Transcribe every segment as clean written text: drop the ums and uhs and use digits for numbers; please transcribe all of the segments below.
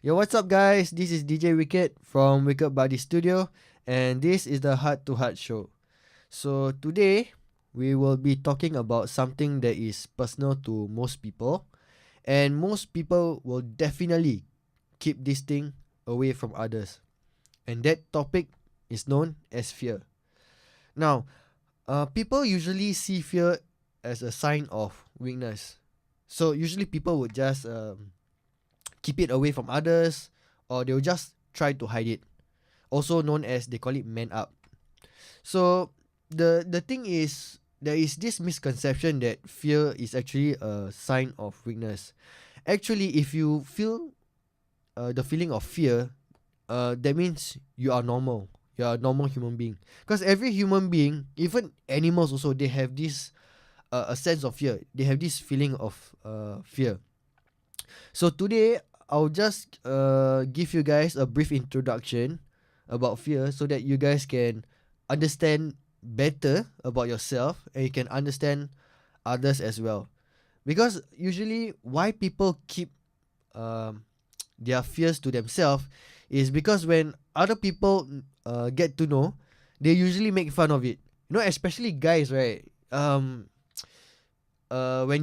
Yo, what's up, guys? This is DJ Wicked from Wake Up Buddy Studio, and this is the Heart to Heart show. So, today we will be talking about something that is personal to most people, and most people will definitely keep this thing away from others. And that topic is known as fear. Now, people usually see fear as a sign of weakness. So, usually people would just keep it away from others, or they'll just try to hide it, also known as, they call it, man up. So the thing is, there is this misconception that fear is actually a sign of weakness. Actually, if you feel the feeling of fear, that means you are normal. You are a normal human being, because every human being, even animals also, they have this a sense of fear. They have this feeling of fear. So today I'll just give you guys a brief introduction about fear, so that you guys can understand better about yourself, and you can understand others as well. Because usually why people keep um, their fears to themselves is because when other people get to know, they usually make fun of it. Especially guys, right? When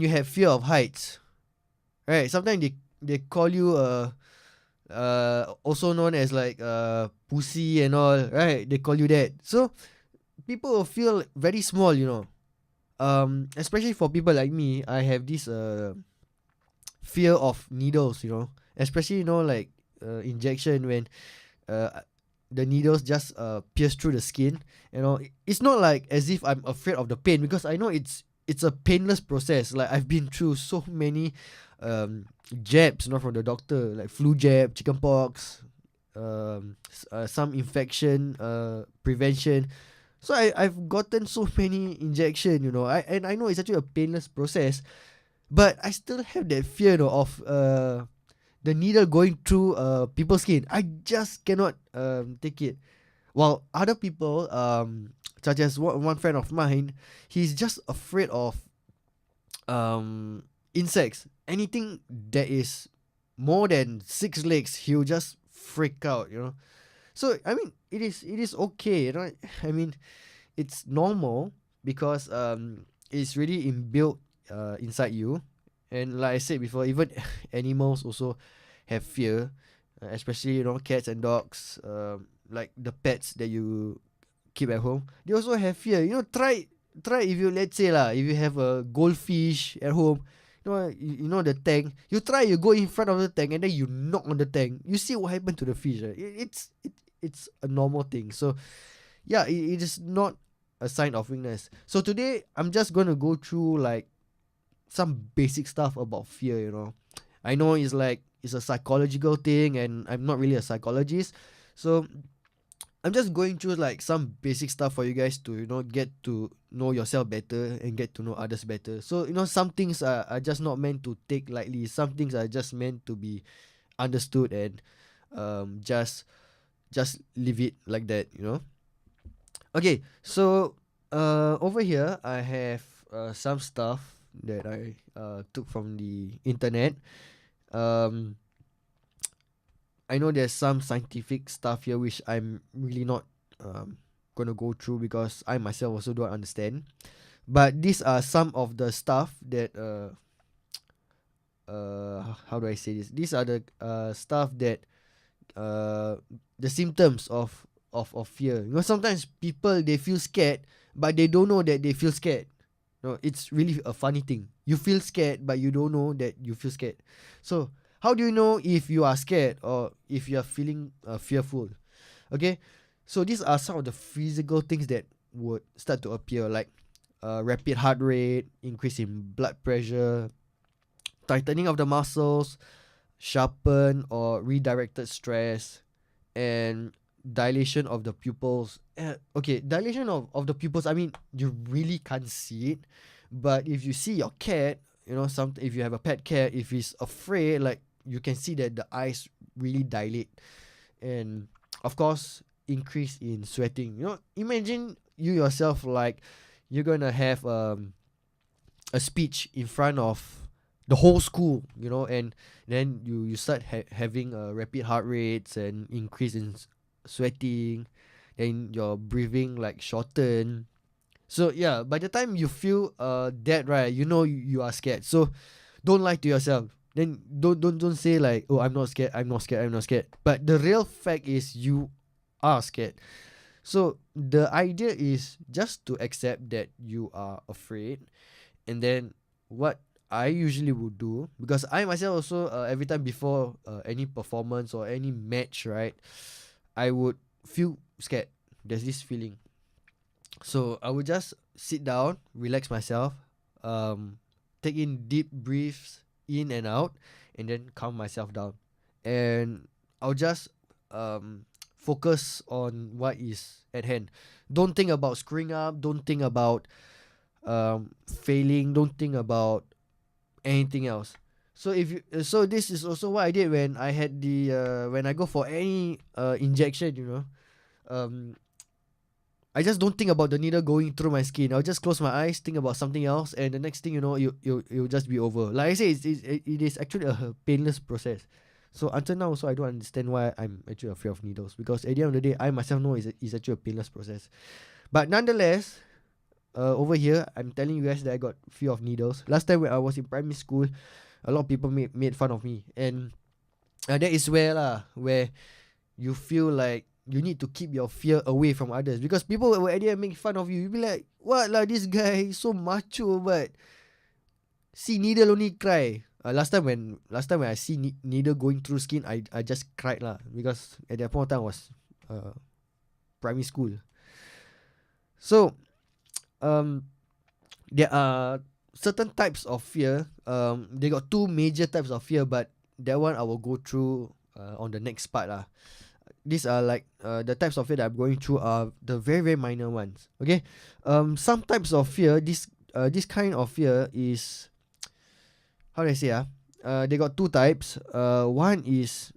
you have fear of heights, right? Sometimes they call you also known as like pussy and all, right? They call you that. So people will feel very small. Especially for people like me, I have this fear of needles. Especially like injection, when uh the needles just pierce through the skin. It's not like as if I'm afraid of the pain, because I know it's a painless process. Like, I've been through so many jabs, from the doctor, like flu jab, chickenpox, some infection prevention. So I've gotten so many injection. I know it's actually a painless process, but I still have that fear, of the needle going through people's skin. I just cannot take it. While other people, such as one friend of mine, he's just afraid of insects. Anything that is more than 6 legs, he'll just freak out. So I mean, it is okay. I mean, it's normal, because it's really inbuilt inside you. And like I said before, even animals also have fear, especially cats and dogs, like the pets that you keep at home. They also have fear. Try, if you, let's say lah, if you have a goldfish at home, the tank. You go in front of the tank, and then you knock on the tank. You see what happened to the fish. Right? It's a normal thing. So yeah, it is not a sign of weakness. So today I'm just gonna go through like some basic stuff about fear. I know it's a psychological thing, and I'm not really a psychologist. So I'm just going through like some basic stuff for you guys to get to know yourself better, and get to know others better. So some things are just not meant to take lightly. Some things are just meant to be understood, and just leave it like that. Okay, so over here I have some stuff that I took from the internet. Um, I know there's some scientific stuff here which I'm really not gonna go through, because I myself also don't understand. But these are some of the stuff that how do I say this? These are the stuff that the symptoms of fear. Sometimes people, they feel scared, but they don't know that they feel scared. No, it's really a funny thing. You feel scared, but you don't know that you feel scared. So how do you know if you are scared, or if you are feeling fearful? Okay, so these are some of the physical things that would start to appear, like rapid heart rate, increase in blood pressure, tightening of the muscles, sharpen or redirected stress, and dilation of the pupils. Okay, dilation of the pupils, I mean, you really can't see it, but if you see your cat, if you have a pet cat, if he's afraid, like, you can see that the eyes really dilate. And of course, increase in sweating. Imagine you yourself, like, you're gonna have a speech in front of the whole school, and then you start having rapid heart rates and increase in sweating, then your breathing like shorten. So yeah, by the time you feel that, right, you are scared. So don't lie to yourself. Then don't say like, oh, I'm not scared, I'm not scared, I'm not scared. But the real fact is you are scared. So the idea is just to accept that you are afraid, and then what I usually would do, because I myself also, every time before any performance or any match, right, I would feel scared. There's this feeling. So I would just sit down, relax myself, um, take in deep breaths in and out, and then calm myself down. And I'll just focus on what is at hand. Don't think about screwing up. Don't think about failing. Don't think about anything else. So so this is also what I did when I had the when I go for any injection. Um, I just don't think about the needle going through my skin. I'll just close my eyes, think about something else, and the next thing you know, you'll just be over. Like I say, it is actually a painless process. So until now, also I don't understand why I'm actually afraid of needles, because at the end of the day, I myself know it's actually a painless process. But nonetheless, over here, I'm telling you guys that I got fear of needles. Last time when I was in primary school, a lot of people made fun of me, and that is where you feel like you need to keep your fear away from others, because people will at the end make fun of you. You be like, what lah, this guy so macho, but see needle only cry. Last time when I see needle going through skin, I just cried lah, because at that point of time I was primary school. So there are certain types of fear. They got two major types of fear, but that one I will go through on the next part lah. These are like the types of fear that I'm going through are the very very minor ones. Okay, some types of fear. This kind of fear is, how do I say they got two types. One is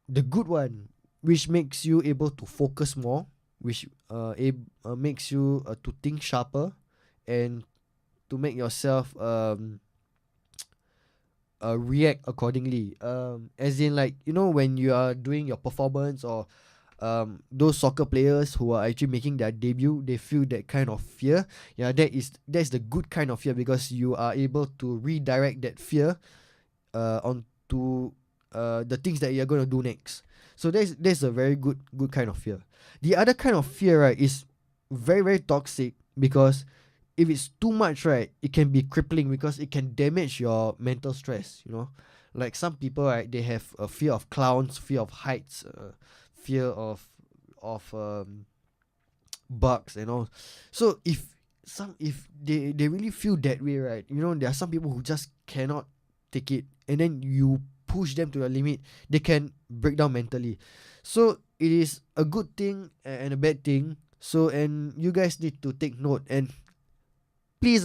the good one, which makes you able to focus more, which makes you to think sharper, and to make yourself react accordingly. As in, like, when you are doing your performance, or those soccer players who are actually making their debut, they feel that kind of fear. Yeah, that's the good kind of fear, because you are able to redirect that fear onto the things that you're gonna do next. So that's a very good kind of fear. The other kind of fear, right, is very very toxic, because if it's too much, right, it can be crippling, because it can damage your mental stress. Like some people, right, they have a fear of clowns, fear of heights, fear of bugs and all. So if they really feel that way, right, there are some people who just cannot take it, and then you push them to the limit, they can break down mentally. So it is a good thing and a bad thing. So, and you guys need to take note, and please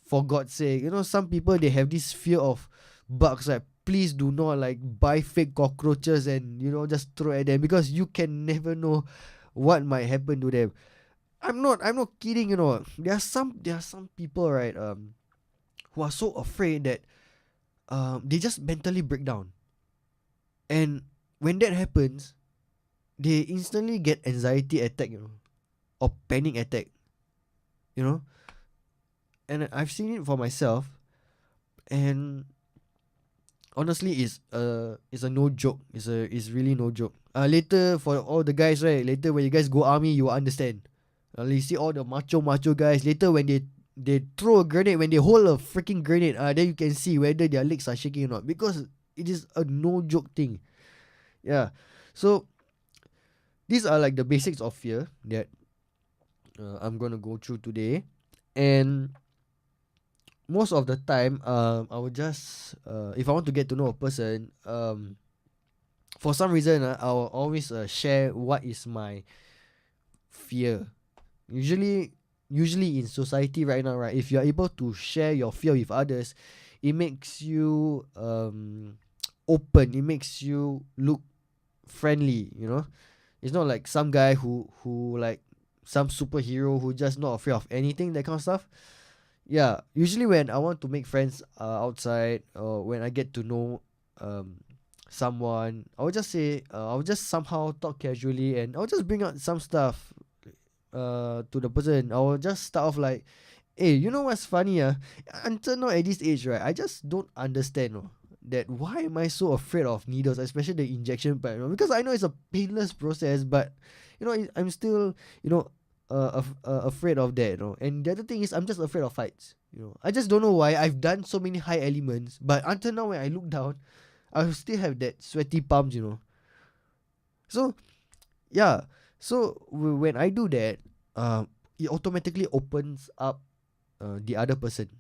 for God's sake, some people, they have this fear of bugs, right? Please do not like buy fake cockroaches and just throw at them, because you can never know what might happen to them. I'm not kidding. There are some people, right, who are so afraid that they just mentally break down, and when that happens, they instantly get anxiety attack, or panic attack, and I've seen it for myself, and honestly, it's a no joke. It's really no joke. Later, for all the guys, right, later when you guys go army, you will understand. You see all the macho guys, later when they throw a grenade, when they hold a freaking grenade, then you can see whether their legs are shaking or not, because it is a no joke thing. Yeah. So these are like the basics of fear that I'm gonna go through today. And most of the time, I will just if I want to get to know a person, for some reason, I will always share what is my fear. Usually in society right now, right, if you're able to share your fear with others, it makes you open. It makes you look friendly. It's not like some guy who like some superhero who just not afraid of anything, that kind of stuff. yeah, usually when I want to make friends outside, or when I get to know um someone, I would just say, I would just somehow talk casually, and I'll just bring out some stuff to the person. I will just start off like, hey, you know what's funny? Until now at this age, right, I just don't understand, that why am I so afraid of needles, especially the injection part, because I know it's a painless process, but I'm still, afraid of that, And the other thing is, I'm just afraid of heights. I just don't know why. I've done so many high elements, but until now when I look down, I still have that sweaty palms. So yeah, so when I do that, it automatically opens up the other person.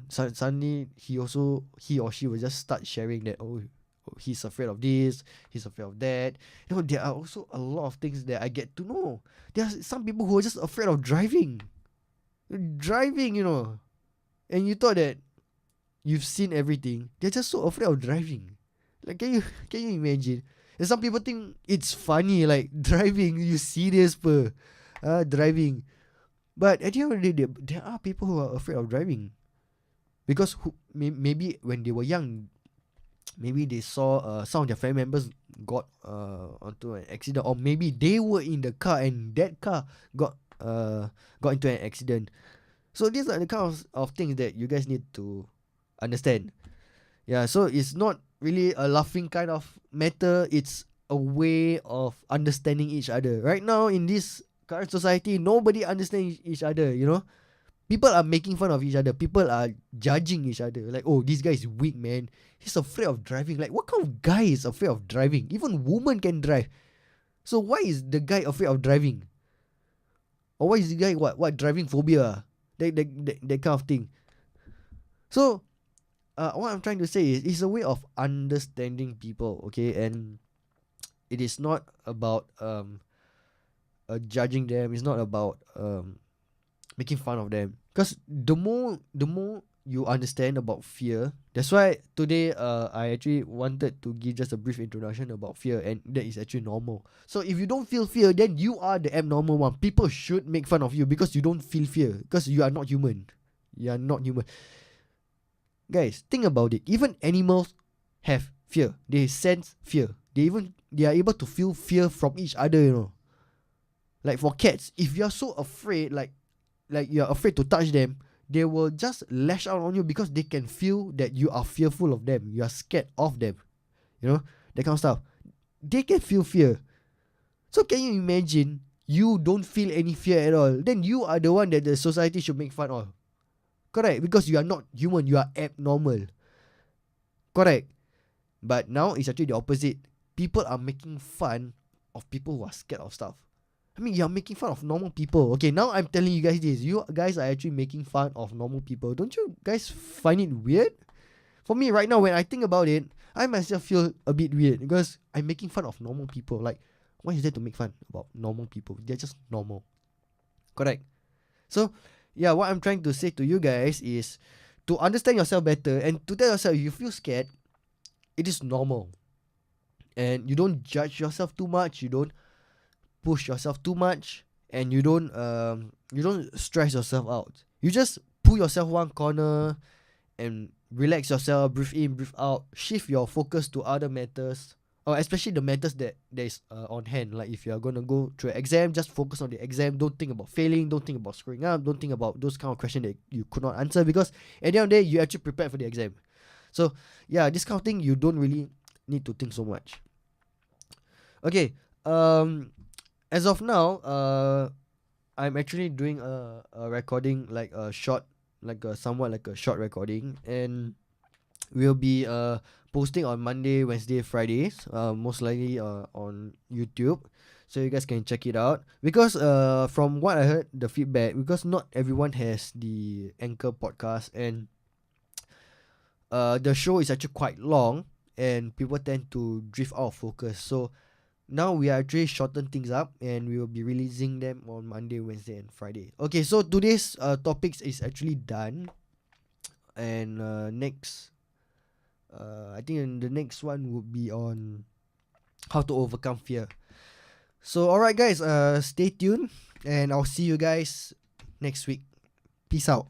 Suddenly he or she will just start sharing that, he's afraid of this, he's afraid of that. There are also a lot of things that I get to know. There are some people who are just afraid of driving, and you thought that you've seen everything. They're just so afraid of driving. Like, can you imagine? And some people think it's funny, like driving. You serious per, driving. But at the end of the day, there are people who are afraid of driving because maybe when they were young, maybe they saw some of their family members got onto an accident, or maybe they were in the car and that car got into an accident. So these are the kind of things that you guys need to understand. Yeah, so it's not really a laughing kind of matter. It's a way of understanding each other. Right now in this current society, nobody understands each other. People are making fun of each other. People are judging each other. Like, oh, this guy is weak, man. He's afraid of driving. Like, what kind of guy is afraid of driving? Even women can drive. So why is the guy afraid of driving? Or why is the guy what driving phobia? That kind of thing. So what I'm trying to say is, it's a way of understanding people, okay? And it is not about judging them. It's not about making fun of them. Because the more you understand about fear, that's why today I actually wanted to give just a brief introduction about fear, and that is actually normal. So if you don't feel fear, then you are the abnormal one. People should make fun of you because you don't feel fear, because you are not human. You are not human. Guys, think about it. Even animals have fear. They sense fear. They are able to feel fear from each other. Like for cats, if you're so afraid, like you're afraid to touch them, they will just lash out on you because they can feel that you are fearful of them. You are scared of them. That kind of stuff. They can feel fear. So can you imagine you don't feel any fear at all? Then you are the one that the society should make fun of. Correct, because you are not human, you are abnormal. Correct. But now it's actually the opposite. People are making fun of people who are scared of stuff. I mean, you're making fun of normal people. Okay, now I'm telling you guys this. You guys are actually making fun of normal people. Don't you guys find it weird? For me, right now, when I think about it, I myself feel a bit weird because I'm making fun of normal people. Like, what is there to make fun about normal people? They're just normal. Correct. So, yeah, what I'm trying to say to you guys is to understand yourself better and to tell yourself if you feel scared, it is normal. And you don't judge yourself too much. You don't push yourself too much, and you don't stress yourself out. You just pull yourself one corner and relax yourself, breathe in, breathe out, shift your focus to other matters, or especially the matters that is on hand. Like if you're gonna go through an exam, just focus on the exam. Don't think about failing, don't think about screwing up, don't think about those kind of questions that you could not answer, because at the end of the day you actually prepared for the exam. So yeah, this kind of thing you don't really need to think so much. Okay, as of now, I'm actually doing a recording, like a short, like a somewhat like a short recording, and we'll be posting on Monday, Wednesday, Fridays, most likely on YouTube, so you guys can check it out. Because from what I heard, the feedback, because not everyone has the Anchor podcast, and the show is actually quite long, and people tend to drift out of focus. So now we are actually shorten things up, and we will be releasing them on Monday, Wednesday, and Friday. Okay, so today's topics is actually done, and next, I think the next one would be on how to overcome fear. So alright guys, stay tuned, and I'll see you guys next week. Peace out.